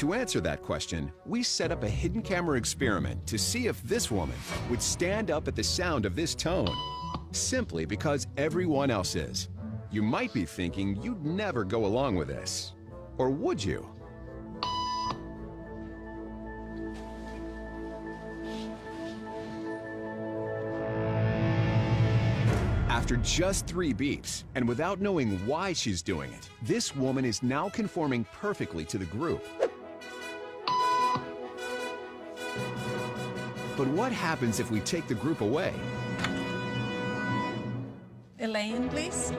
To answer that question, we set up a hidden camera experiment to see if this woman would stand up at the sound of this tone, simply because everyone else is. You might be thinking you'd never go along with this. Or would you? After just 3 beeps, and without knowing why she's doing it, this woman is now conforming perfectly to the group. But what happens if we take the group away? Elaine, please.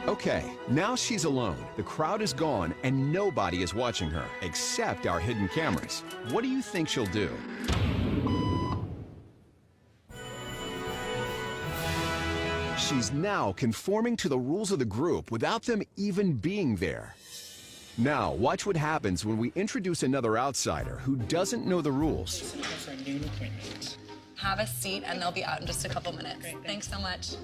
Okay, now she's alone. The crowd is gone and nobody is watching her, except our hidden cameras. What do you think she'll do? She's now conforming to the rules of the group without them even being there. Now, watch what happens when we introduce another outsider who doesn't know the rules. Have a seat and they'll be out in just a couple minutes. Great, thanks so much.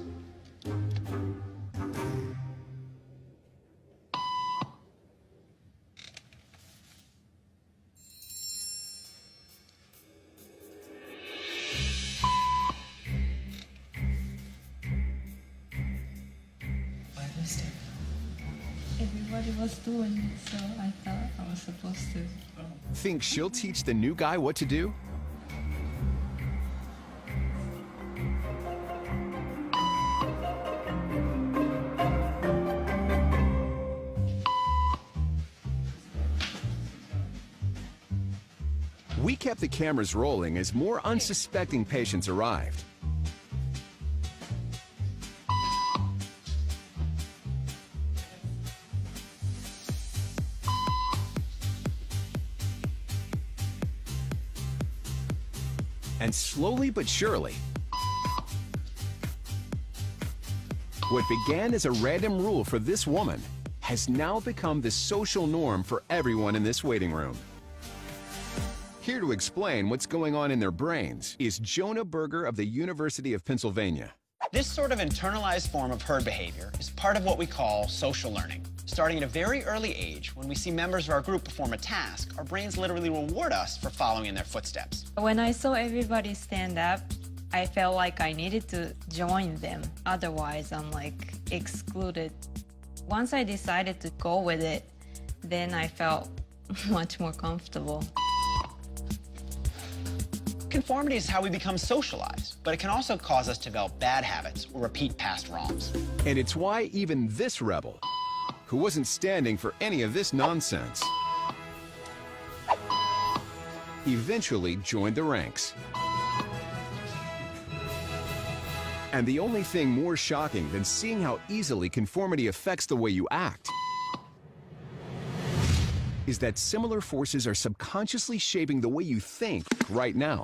Everybody was doing it, so I thought I was supposed to. Think she'll teach the new guy what to do? We kept the cameras rolling as more unsuspecting patients arrived. And slowly but surely, what began as a random rule for this woman has now become the social norm for everyone in this waiting room. Here to explain what's going on in their brains is Jonah Berger of the University of Pennsylvania. This sort of internalized form of herd behavior is part of what we call social learning. Starting at a very early age, when we see members of our group perform a task, our brains literally reward us for following in their footsteps. When I saw everybody stand up, I felt like I needed to join them. Otherwise, I'm like excluded. Once I decided to go with it, then I felt much more comfortable. Conformity is how we become socialized, but it can also cause us to develop bad habits or repeat past wrongs. And it's why even this rebel, who wasn't standing for any of this nonsense, eventually joined the ranks. And the only thing more shocking than seeing how easily conformity affects the way you act is that similar forces are subconsciously shaping the way you think right now.